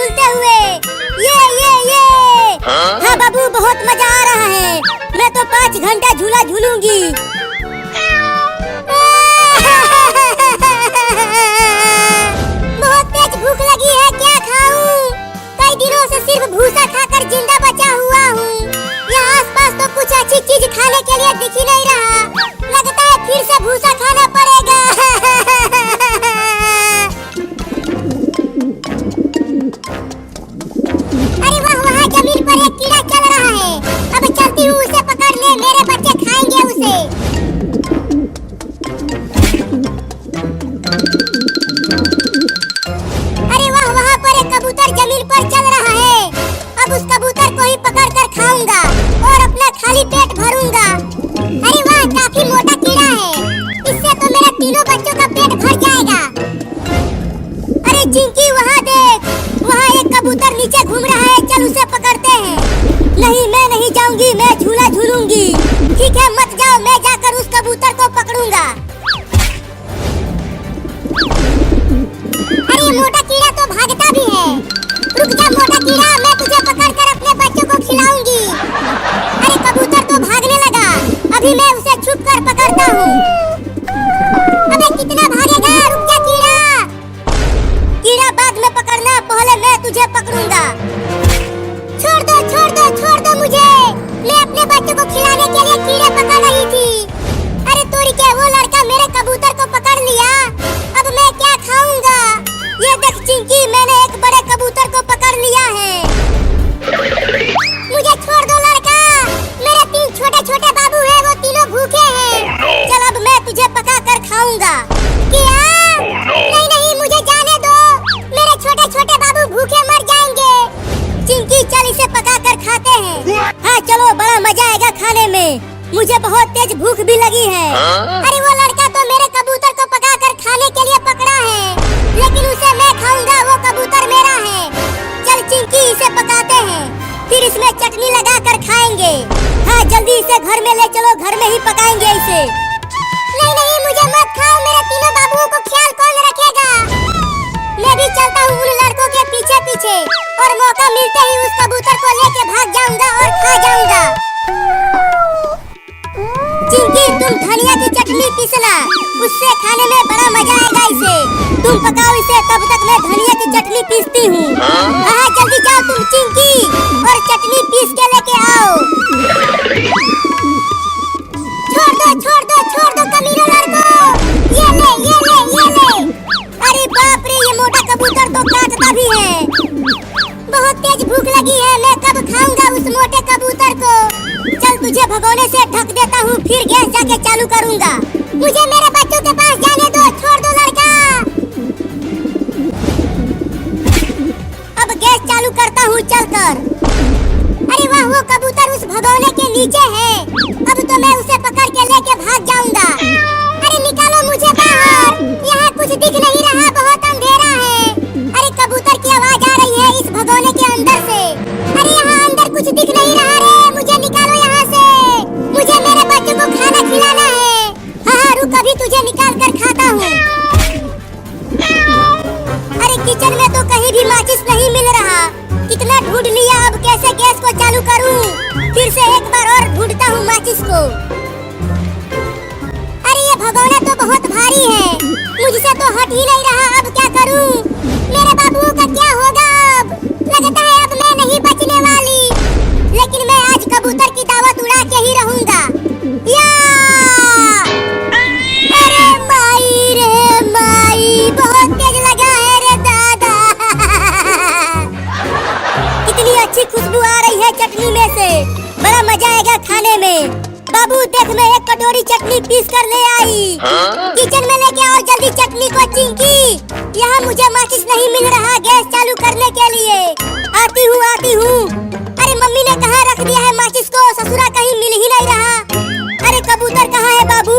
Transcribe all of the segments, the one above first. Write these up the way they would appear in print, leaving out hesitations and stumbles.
झूलते हुए। ये हाँ बाबू, बहुत मजा आ रहा है। मैं तो 5 घंटा झूला झूलूंगी। बहुत तेज भूख लगी है, क्या खाऊं? कई दिनों से सिर्फ भूसा खाकर जिंदा बचा हुआ हूँ। यहाँ आसपास तो कुछ अच्छी चीज खाने के लिए दिख ही नहीं रहा। लगता है फिर से भूसा खाना पड़ेगा। अरे वाह, वहाँ जमीन पर एक कीड़ा चल रहा है। अब चलती हूँ उसे पकड़ने, मेरे बच्चे खाएंगे उसे। अरे वाह, वहाँ पर एक कबूतर जमीन पर चल रहा है। अब उस कबूतर को ही पकड़कर खाऊंगा और अपना खाली पेट भरूंगा। अरे वाह, काफी मोटा कीड़ा है। इससे तो मेरे तीनों बच्चों का पेट भर जाएगा। अरे चिंकी, वहाँ देख, वहाँ एक कबूतर नीचे घूम रहा है। चल उसे पकड़ते हैं। नहीं, मैं नहीं जाऊंगी, मैं झूला झूलूंगी। ठीक है, मत जाओ, मैं जाकर उस कबूतर को पकड़ूंगा। अरे मोटा कीड़ा तो भागता भी है। रुक जा मोटा कीड़ा, मैं तुझे पकड़कर अपने बच्चों को खिलाऊंगी। अरे कबूतर तो भागने लगा, अभी मैं उसे छुप कर पकड़ता हूँ। अबे कितना भागेगा? रुक जा कीड़ा। कीड़ा बाद में पकड़ना, पहले मैं तुझे पकड़ूंगा। छोड़ दो, छोड़ दो, छोड़ दो मुझे। मैं अपने बच्चों को खिलाने के लिए कीड़े पकड़ रही थी। अरे तोरी के, वो लड़का मेरे कबूतर को पकड़ लिया। अब मैं क्या खाऊंगा? ये देख चिंकी, मैंने एक बड़े कबूतर को पकड़ लिया है। मुझे छोड़ दो लड़का, मेरे 3 छोटे छोटे बाबू हैं, वो तीनों भूखे हैं। चल अब मैं तुझे पका कर खाऊंगा। क्या? नहीं नहीं, मुझे जाने दो, मेरे छोटे छोटे बाबू भूखे मर जाएंगे। चिंकी चल इसे पका कर खाते हैं। हाँ चलो, बड़ा मजा आएगा खाने में। मुझे बहुत तेज भूख भी लगी है। अरे वो लड़का तो मेरे कबूतर को पका कर खाने के लिए पकड़ा है, लेकिन उसे मैं खाऊंगा, वो कबूतर मेरा है। चल चिंकी, इसे पकाते हैं, फिर इसमें चटनी लगा कर खाएंगे। हाँ जल्दी इसे घर में ले चलो, घर में ही पकाएंगे इसे। नहीं नहीं, मुझे मत खाओ, मेरे तीनों बाबुओं को ख्याल कौन रखेगा? मैं भी चलता हूँ उन लड़कों के पीछे पीछे, और मौका मिलते ही उस कबूतर को लेके भाग जाऊंगा और खा जाऊंगा। चिंकी, तुम धनिया की चटनी पीसना, उससे खाने में बड़ा मजा आएगा इसे। तुम पकाओ इसे, तब तक मैं धनिया की चटनी पीसती हूँ। हाँ जल्दी जाओ तुम चिंकी, और चटनी पीस के लेके आओ। छोड़ दो, छोड़ दो, छोड़ दो कमीनों लड़कों। ये ले, ये ले, ये ले। अरे बाप रे, ये मोटा कबूतर तो काटता भी है। बहुत तेज भूख लगी है, मैं कब खाऊंगा उस मोटे कबूतर को? चल तुझे भगोने से ढक देता हूँ, फिर गैस जाके चालू करूँगा। मुझे मेरे बच्चों के पास जाने दो, छोड़ दो लड़का। अब गैस चालू करता हूँ चलकर। अरे वाह, वो कबूतर उस भगोने के नीचे है। अब तो मैं उसे पकड़ के लेके भाग जाऊंगा। अरे निकालो मुझे बाहर, यहाँ कुछ दिख नहीं रहा, बहुत अंधेरा है। अरे कबूतर की आवाज आ रही है इस भगोने के अंदर से। अरे यहाँ अंदर कुछ दिख नहीं रहा रे, मुझे निकालो यहाँ से। मुझे मेरे बच्चों को खाना खिलाना है। हाँ रुक, अभी तुझे निकाल कर खाता हूँ। अरे किचन में तो कहीं भी माचिस नहीं मिल रहा। कितना ढूंढ लिया, अब कैसे गैस को चालू करूँ? फिर से एक बार और ढूंढता हूँ माचिस को। अरे ये भगोना तो बहुत भारी है, मुझसे तो हट ही नहीं रहा। अब क्या करूँ? मेरे बाबुओं का क्या होगा? अब लगता है अब मैं नहीं बचने वाली, लेकिन मैं आज कबूतर की दावत उड़ा के ही रहूंगा। या! अरे माई रे माई, बहुत तेज लगा है रे दादा। कितनी अच्छी खुशबू आ रही है चटनी में से, बड़ा मजा आएगा खाने में। बाबू देख, मैं एक कटोरी चटनी पीस कर ले आई। किचन में लेके आओ जल्दी चटनी को चिंकी। यहाँ मुझे माचिस नहीं मिल रहा गैस चालू करने के लिए। आती हूँ, आती हूँ। अरे मम्मी ने कहाँ रख दिया है माचिस को? ससुरा कहीं मिल ही नहीं रहा। अरे कबूतर कहाँ है बाबू?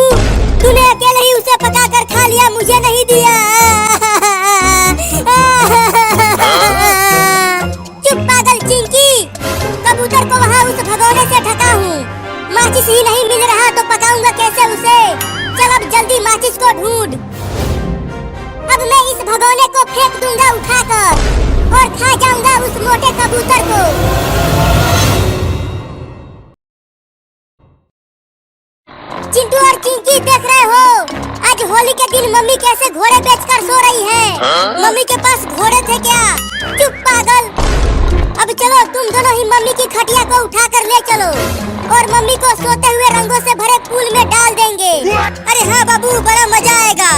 तूने अकेले ही उसे पका कर खा लिया, मुझे नहीं दिया। चुप पागल चिंकी, कबूतर को वहाँ उस भगोने से ढका हूँ। माचिस ही नहीं मिल रहा तो पकाऊंगा कैसे उसे? चल अब जल्दी माचिस को ढूंढ। अब मैं इस भगोने को फेंक दूंगा उठाकर, और खा जाऊंगा उस मोटे कबूतर को। चिंटू और चिंकी देख रहे हो, आज होली के दिन मम्मी कैसे घोड़े बेचकर सो रही है। मम्मी के पास घोड़े थे क्या? चुप पागल। अब चलो तुम दोनों ही मम्मी की खटिया को उठा कर ले चलो और मम्मी को सोते हुए रंगों से भरे पूल में डाल देंगे। अरे हाँ बाबू, बड़ा मजा आएगा,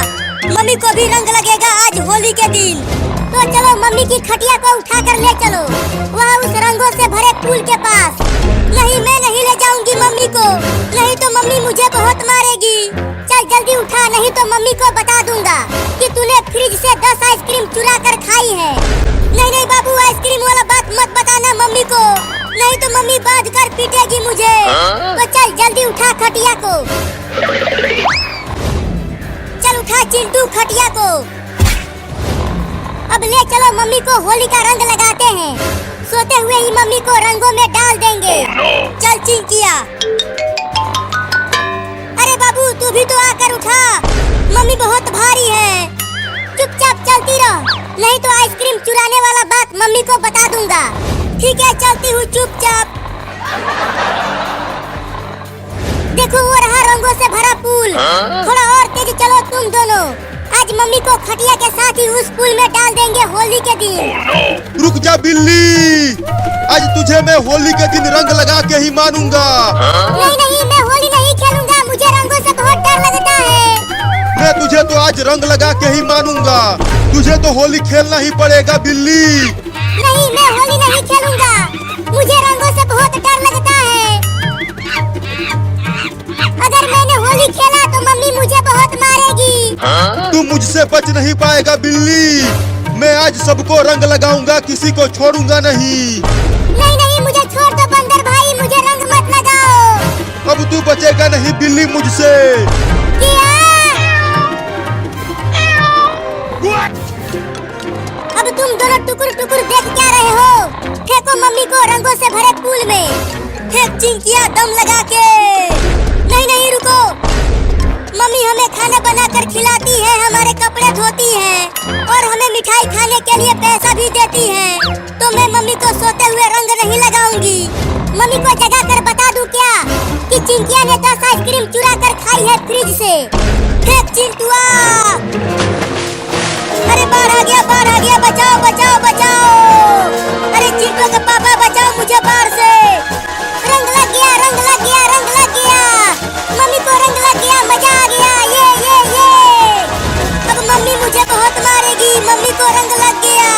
मम्मी को भी रंग लगेगा आज होली के दिन। तो चलो मम्मी की खटिया को उठा कर ले चलो वहाँ उस रंगों से भरे पूल के पास। नहीं, मैं नहीं ले जाऊंगी मम्मी को, नहीं तो मम्मी मुझे बहुत मारेगी। चल जल्दी उठा, नहीं तो मम्मी को बता दूंगा कि तूने फ्रिज से 10 आइसक्रीम चुरा कर खाई है। नहीं नहीं बाबू, आइसक्रीम वाला बात मत बताना मम्मी को, नहीं तो मम्मी बांध कर पीटेगी मुझे। तो चल जल्दी उठा खटिया को। चल उठा चिंटू खटिया को। अब ले चलो मम्मी को होली का रंग लगाते हैं। सोते हुए ही मम्मी को रंगों में डाल देंगे। चल चिंकिया। अरे बाबू, तू भी तो आकर उठा, मम्मी बहुत भारी है। चुपचाप चलती रहो, नहीं तो आइसक्रीम चुराने वाला बात मम्मी को बता दूंगा। ठीक है, चलती हूँ चुपचाप। देखो वो रहा रंगों से भरा पूल। थोड़ा और तेज चलो तुम दोनों, आज मम्मी को खटिया के साथ ही उस पूल में डाल देंगे होली के दिन। रुक जा बिल्ली, आज तुझे मैं होली के दिन रंग लगा के ही मानूंगा। नहीं नहीं, मैं होली नहीं खेलूंगा, मुझे रंगों से बहुत डर लगता है। मैं तुझे तो आज रंग लगा के ही मानूंगा, तुझे तो होली खेलना ही पड़ेगा बिल्ली। नहीं, मैं होली नहीं खेलूंगा, मुझे रंगों से बहुत डर लगता है। अगर मैंने होली खेला तो मम्मी मुझे बहुत मारेगी। तू मुझसे बच नहीं पाएगा बिल्ली, मैं आज सबको रंग लगाऊंगा, किसी को छोड़ूंगा नहीं। नहीं नहीं, मुझे छोड़ दो बंदर भाई, मुझे रंग मत लगाओ। अब तू बचेगा नहीं बिल्ली मुझसे। क्या? अब तुम दोनों टुकुर टुकुर देख क्या रहे हो? फेंको मम्मी को रंगों से भरे पूल में। फेंक चिंकिया दम लगा के। नहीं नहीं रुको, मम्मी हमें खाना बनाकर खिलाती है, हमारे कपड़े धोती है और हमें मिठाई खाने के लिए पैसा भी देती है। तो मैं मम्मी को सोते हुए रंग नहीं लगाऊंगी। मम्मी को जगा कर बता दूं क्या कि चिंकिया ने 10 आइसक्रीम चुरा कर खाई है फ्रिज से। फेंक चिंटुआ। अरे बाहर आ गया, बचाओ बचाओ बचाओ। अरे चिंटू के पापा बचाओ मुझे बाहर से। रंग लग गया, रंग लग गया, रंग लग गया, मम्मी को रंग लग गया, मजा आ गया। ये अब मम्मी मुझे बहुत मारेगी, मम्मी को रंग लग गया,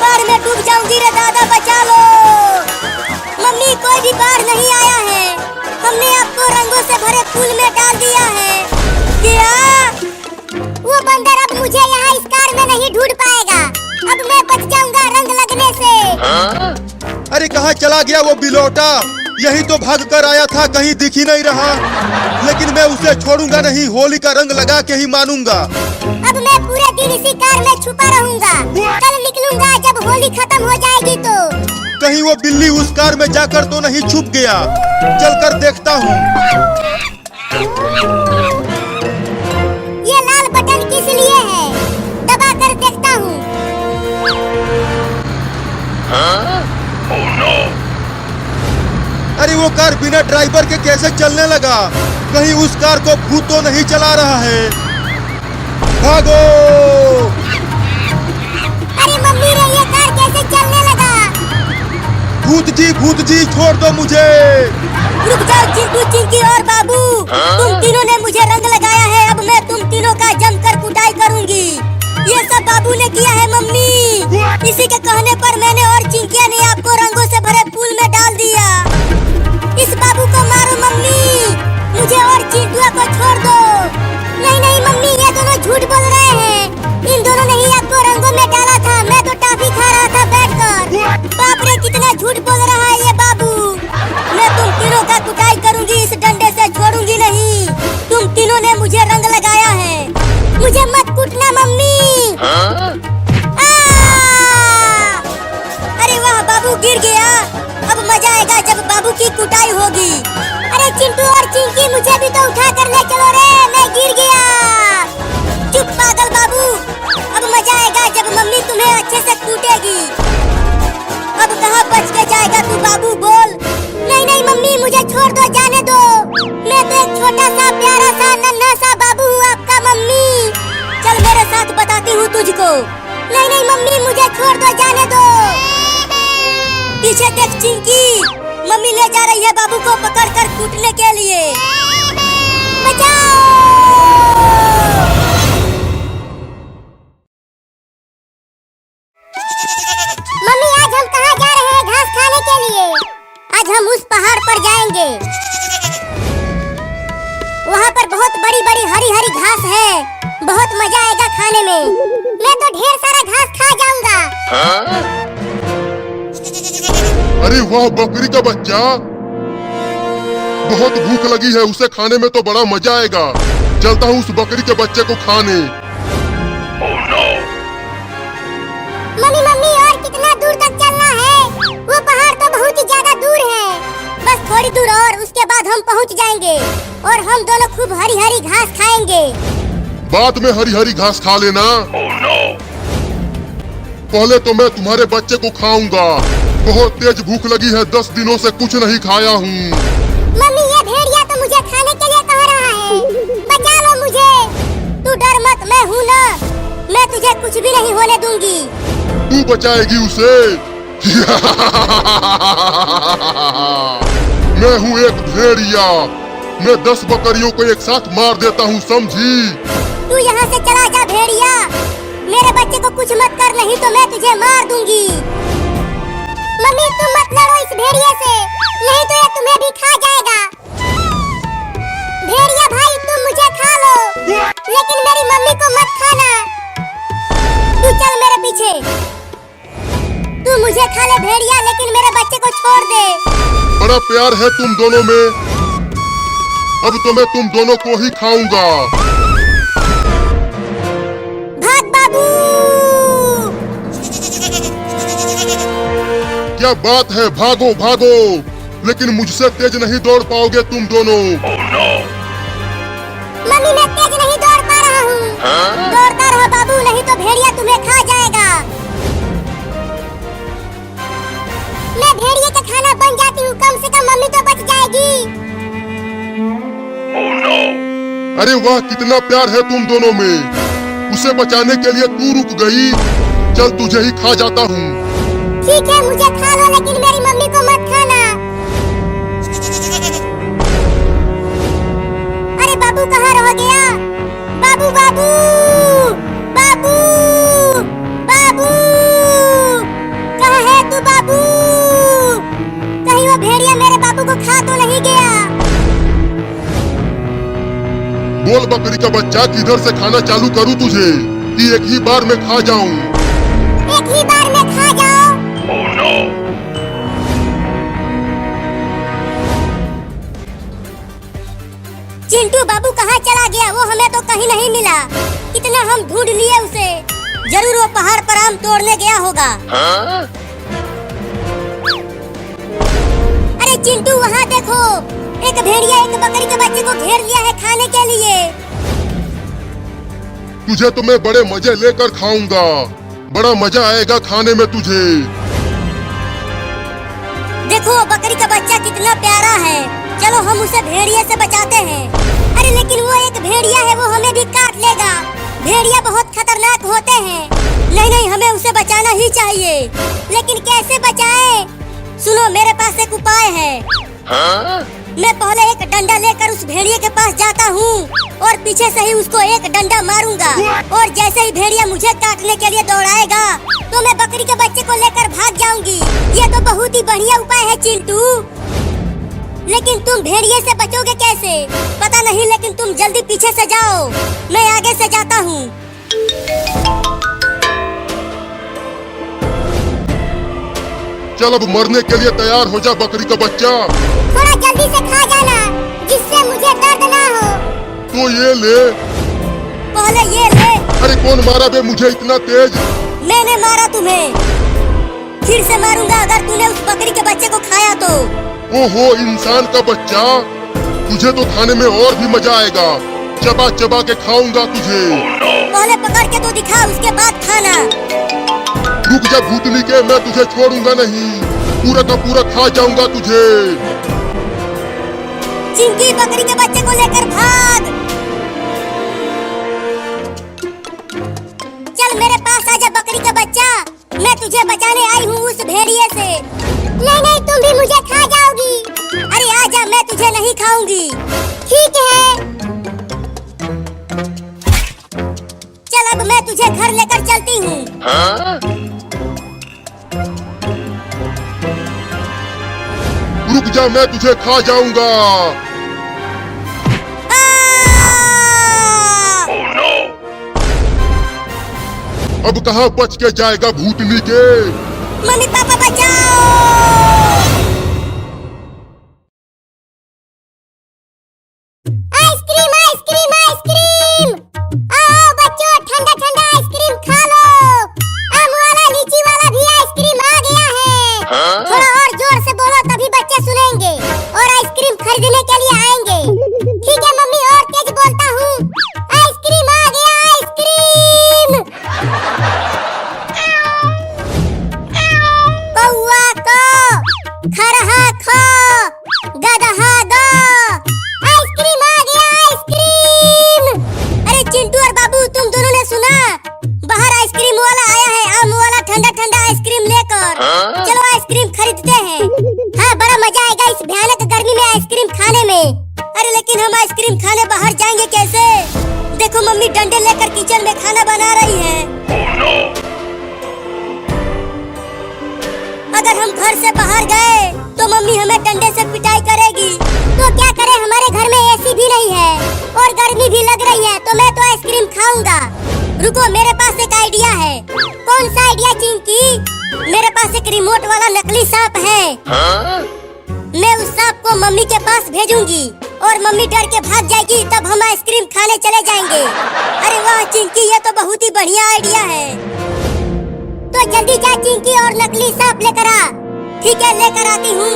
बाढ़ में डूब जाऊंगी रे दादा, बचा लो। मम्मी कोई भी बाढ़ नहीं आया है, हमने आपको रंगों से भरे पूल में डाल दिया है। क्या? वो बंदर अब मुझे यहाँ इस कार में नहीं ढूंढ पाएगा, अब मैं बच जाऊंगा रंग लगने से। अरे कहाँ चला गया वो बिलोटा? यही तो भाग कर आया था, कहीं दिख ही नहीं रहा। लेकिन मैं उसे छोड़ूंगा नहीं, होली का रंग लगा के ही मानूंगा। अब मैं पूरे दिन इसी कार में छुपा रहूंगा, कल निकलूंगा जब होली खत्म हो जाएगी तो। कहीं वो बिल्ली उस कार में जाकर तो नहीं छुप गया, चल कर देखता हूँ। ये लाल बटन किस लिए है? दबा कर देखता हूँ। अरे वो कार बिना ड्राइवर के कैसे चलने लगा? कहीं उस कार को भूत तो नहीं चला रहा है? भागो! अरे मम्मी रे, ये कार कैसे चलने लगा? भूत जी छोड़ दो मुझे। रुक जाओ चिंटू, चिंकी और बाबू, तुम तीनों ने मुझे रंग लगाया है, अब मैं तुम तीनों का जमकर कुटाई करूंगी। ये सब बाबू ने किया है मम्मी, इसी के कहने पर मैंने और चिंकिया ने आपको रंगों से भरे पूल में डाल दिया। इस बाबू को मारो मम्मी, मुझे और चिंटुआ को छोड़ दो। नहीं नहीं मम्मी, ये दोनों झूठ बोल रहे हैं, इन दोनों ने ही आपको रंगों में डाला था, मैं तो टॉफी खा रहा था बैठकर। बाप रे, कितना झूठ बोल रहा है ये बाबू। मैं तुम तीनों का कुटाई करूंगी, इस डंडे से छोड़ूंगी नहीं। तुम तीनों ने मुझे रंग लगाया है, मुझे मत कूटना मम्मी। अरे वाह, बाबू गिर गया, अब मजा आएगा जब बाबू की कुटाई होगी। अरे चिंटू और चिंकी, मुझे भी तो उठा कर ले चलो रे, मैं गिर गया। चुप पागल बाबू, अब मजा आएगा जब मम्मी तुम तुम्हें अच्छे से कूटेगी। अब कहाँ बच के जाएगा तू बाबू, बोल। नहीं नहीं मम्मी, मुझे छोड़ दो, जाने दो। मैं तो एक छोटा सा प्यारा सा नन्हा सा बाबू हूँ आपका मम्मी। चल मेरे साथ बताती हूँ तुझको। नहीं नहीं मम्मी, मुझे छोड़ दो, जाने दो। पीछे देख चिंकी, मम्मी ले जा रही है बाबू को पकड़ कर कूटने के लिए। बचाओ! मम्मी आज हम कहाँ जा रहे हैं घास खाने के लिए? आज हम उस पहाड़ पर जाएंगे। वहाँ पर बहुत बड़ी बड़ी हरी हरी घास है, बहुत मजा आएगा खाने में। मैं तो ढेर सारा घास खा जाऊंगा। अरे वाह बकरी का बच्चा, बहुत भूख लगी है, उसे खाने में तो बड़ा मजा आएगा। चलता हूँ उस बकरी के बच्चे को खाने। मम्मी मम्मी, और कितना दूर तक चलना है? वो पहाड़ तो बहुत ही ज्यादा दूर है। बस थोड़ी दूर और, उसके बाद हम पहुंच जाएंगे और हम दोनों खूब हरी हरी घास खाएंगे। बाद में हरी हरी घास खा लेना। पहले तो मैं तुम्हारे बच्चे को खाऊंगा। बहुत तेज भूख लगी है, 10 दिनों से कुछ नहीं खाया हूँ। मम्मी ये भेड़िया तो मुझे खाने के लिए कह रहा है। बचा लो मुझे। तू डर मत, मैं हूँ ना, मैं तुझे कुछ भी नहीं होने दूंगी। तू बचाएगी उसे? मैं हूँ एक भेड़िया, मैं 10 बकरियों को एक साथ मार देता हूँ, समझी? तू यहाँ से चला जा भेड़िया, मेरे बच्चे को कुछ मत कर, नहीं तो मैं तुझे मार दूंगी। मम्मी तुम मत लड़ो इस भेड़िए से, नहीं तो ये तुम्हें भी खा जाएगा। भेड़िया भाई तुम मुझे खा लो, लेकिन मेरी मम्मी को मत खाना। तू चल मेरे पीछे, तू मुझे खा ले भेड़िया, लेकिन मेरे बच्चे को छोड़ दे। बड़ा प्यार है तुम दोनों में, अब तो मैं तुम दोनों को ही खाऊंगा। भाग बाबू! क्या बात है, भागो भागो, लेकिन मुझसे तेज नहीं दौड़ पाओगे तुम दोनों। मम्मी मैं तेज नहीं दौड़ पा रहा हूँ। दौड़ता रहो बाबू, नहीं तो भेड़िया तुम्हें खा जाएगा। मैं भेड़िए का खाना बन जाती हूँ, कम से कम मम्मी तो बच जाएगी। अरे वाह, कितना प्यार है तुम दोनों में। उसे बचाने के लिए तू रुक गई, चल तुझे ही खा जाता हूँ। ठीक है मुझे खा लो, लेकिन मेरी मम्मी को मत खाना। अरे बाबू कहाँ रह गया? बाबू बाबू बाबू बाबू, कहाँ है तू बाबू? कहीं वो भेड़िया मेरे बाबू को खा तो नहीं गया? बोल बकरी का बच्चा, किधर से खाना चालू करूँ तुझे कि एक ही बार में खा जाऊँ? एक ही बार में खा जाओ। चिंटू बाबू कहाँ चला गया? वो हमें तो कहीं नहीं मिला, कितना हम ढूंढ लिए उसे। जरूर वो पहाड़ पर आम तोड़ने गया होगा। अरे चिंटू वहाँ देखो, एक भेड़िया एक बकरी के बच्चे को घेर लिया है खाने के लिए। तुझे तो मैं बड़े मजे लेकर खाऊंगा, बड़ा मजा आएगा खाने में तुझे। देखो बकरी का बच्चा कितना प्यारा है, चलो हम उसे भेड़िए से बचाते हैं। अरे लेकिन वो एक भेड़िया है, वो हमें भी काट लेगा। भेड़िया बहुत खतरनाक होते हैं। नहीं नहीं, हमें उसे बचाना ही चाहिए, लेकिन कैसे बचाएं? सुनो मेरे पास एक उपाय है। मैं पहले एक डंडा लेकर उस भेड़िए के पास जाता हूँ और पीछे से ही उसको एक डंडा मारूंगा, और जैसे ही भेड़िया मुझे काटने के लिए दौड़ाएगा तो मैं बकरी के बच्चे को लेकर भाग जाऊंगी। ये तो बहुत ही बढ़िया उपाय है चिंटू, लेकिन तुम भेड़िए से बचोगे कैसे पता नहीं, लेकिन तुम जल्दी पीछे से जाओ, मैं आगे से जाता हूँ। चल अब मरने के लिए तैयार हो जा बकरी का बच्चा। थोड़ा जल्दी से खा जाना, जिससे मुझे दर्द ना हो। तो ये ले। पहले ये ले। अरे कौन मारा बे मुझे इतना तेज? मैंने मारा तुम्हें, फिर से मारूंगा अगर तूने उस बकरी के बच्चे को खाया तो। ओहो इंसान का बच्चा, तुझे तो खाने में और भी मजा आएगा, चबा चबा के खाऊंगा तुझे। पहले पकड़ के तो दिखा, उसके बाद खाना। रुक जा भूतनी के, मैं तुझे छोड़ूंगा नहीं, पूरा का पूरा खा जाऊंगा तुझे। चिंकी बकरी के बच्चे को लेकर भाग। चल मेरे पास आजा बकरी का बच्चा, मैं तुझे बचाने आई हूँ उस भेड़िए से। नहीं नहीं, तुम भी मुझे खा जाओगी। अरे आजा, मैं तुझे नहीं खाऊंगी। ठीक है, चल अब मैं तुझे घर लेकर चलती हूँ। रुक जा, मैं तुझे खा जाऊंगा। अब कहाँ बच के जाएगा भूतनी के। मम्मी पापा बचाओ। आइसक्रीम आइसक्रीम आइसक्रीम, आओ बच्चों, ठंडा ठंडा आइसक्रीम खा लो। आम वाला लीची वाला भी आइसक्रीम आ गया है। थोड़ा और जोर से बोलो तभी बच्चे सुनेंगे और आइसक्रीम खरीदने के लिए आएंगे। ठीक है मम्मी, और तेज बोलता हूँ। आइसक्रीम आ गया, आइसक्रीम। कौआ को, खरहा खो, गदहा गो, आइसक्रीम आ गया, आइसक्रीम। अरे चिंटू और बाबू, तुम दोनों ने सुना? बाहर आइसक्रीम वाला आया है, आम वाला ठंडा ठंडा आइसक्रीम लेकर। चलो आइसक्रीम खरीदते हैं। हाँ, बड़ा मजा आएगा इस भयानक गर्मी में आइसक्रीम खाने में। अरे लेकिन हम आइसक्रीम खाने बाहर जाएंगे कैसे? देखो मम्मी डंडे लेकर किचन में खाना बना रही है। अगर हम घर से बाहर गए तो मम्मी हमें डंडे से पिटाई करेगी। तो क्या करें, हमारे घर में एसी भी नहीं है और गर्मी भी लग रही है, तो मैं तो आइसक्रीम खाऊंगा। रुको, मेरे पास एक आइडिया है। कौन सा आइडिया चिंकी? मेरे पास एक रिमोट वाला नकली सांप है। मैं उस सांप को मम्मी के पास भेजूंगी और मम्मी डर के भाग जाएगी, तब हम आइसक्रीम खाने चले जाएंगे। अरे वाह चिंकी, ये तो बहुत ही बढ़िया आइडिया है। तो जल्दी जा चिंकी और नकली सांप लेकर आ। ठीक है, लेकर आती हूँ।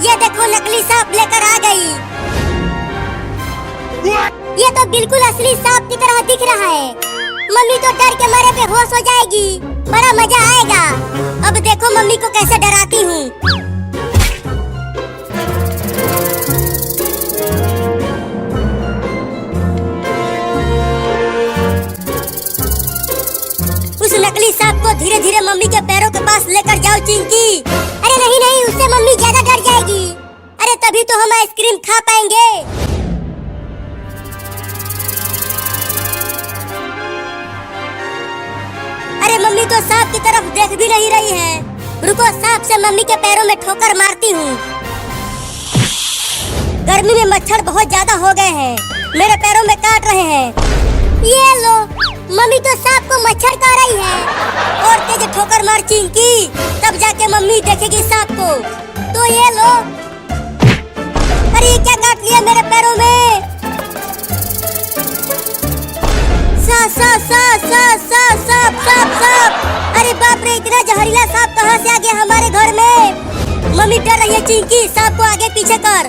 ये देखो नकली सांप लेकर आ गई। ये तो बिल्कुल असली सांप की तरह दिख रहा है। मम्मी तो डर के मारे बेहोश हो जाएगी, बड़ा मजा आएगा। अब देखो मम्मी को कैसे डराती हूँ। उस नकली सांप को धीरे धीरे मम्मी के पैरों के पास लेकर जाओ चिंकी। अरे नहीं नहीं, उससे मम्मी ज्यादा डर जाएगी। अरे तभी तो हम आइसक्रीम खा पाएंगे। अरे मम्मी तो सांप की तरफ देख भी नहीं रही है। रुको, सांप से मम्मी के पैरों में ठोकर मारती हूँ। गर्मी में मच्छर बहुत ज्यादा हो गए हैं, मेरे पैरों में काट रहे हैं। ये लो, मम्मी तो सांप को मच्छर खा रही है। और तेज ठोकर मार चिंकी, तब जाके मम्मी देखेगी सांप को। तो ये लो। अरे क्या काट लिया मेरे पैरों में? सांप। अरे बाप रे, इतना जहरीला सांप कहाँ से आ गया हमारे घर में? मम्मी डर रही है चिंकी, सांप को आगे पीछे कर।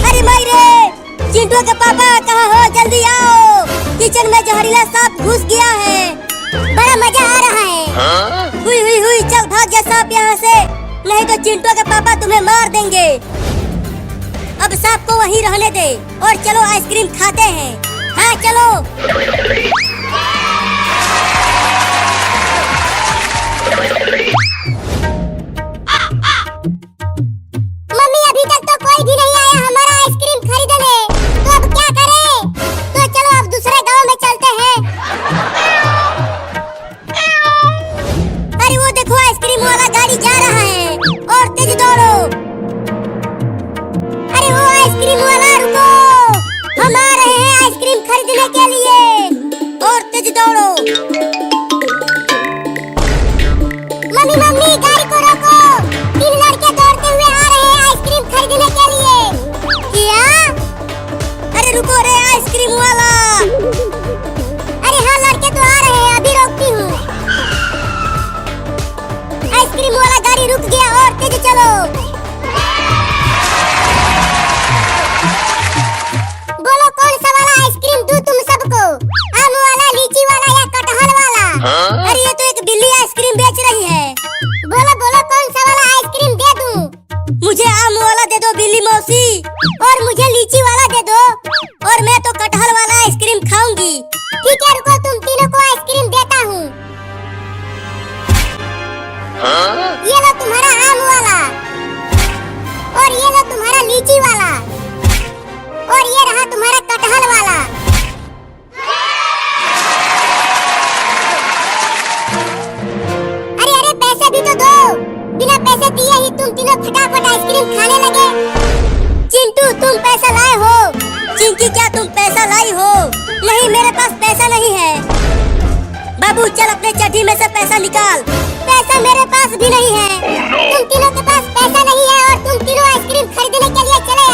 अरे माई रे, चिंटू के पापा कहाँ हो? जल्दी आओ, किचन में जहरीला सांप घुस गया है। बड़ा मजा आ रहा है। हुई, चल भाग जा सांप यहाँ से, नहीं तो चिंटू के पापा तुम्हें मार देंगे। अब सांप को वहीं रहने दे और चलो आइसक्रीम खाते हैं। हाँ चलो। मम्मी अभी तक तो कोई भी नहीं आया हमारा आइसक्रीम खरीदने, तो अब क्या करें? तो चलो अब दूसरे गांव में चलते हैं। अरे वो देखो आइसक्रीम वाला गाड़ी जा रहा है, और तेज दौड़ो। अरे वो आइसक्रीम वाला रुको, हम आ रहे हैं आइसक्रीम खरीदने के लिए, और तेज दौड़ो। मम्मी गाड़ी को रोको, 3 लड़के दौड़ते हुए आ रहे हैं आइसक्रीम खरीदने के लिए। क्या? अरे रुको रे आइसक्रीम वाला। अरे हाँ लड़के तो आ रहे हैं, अभी रोकती हूँ। आइसक्रीम वाला गाड़ी रुक गया, और तेज चलो। बोलो आई हो। नहीं, मेरे पास पैसा नहीं है। बाबू चल अपने चड्डी में से पैसा निकाल। पैसा मेरे पास भी नहीं है। तुम तीनों के पास पैसा नहीं है और तुम तीनों आइसक्रीम खरीदने के लिए चले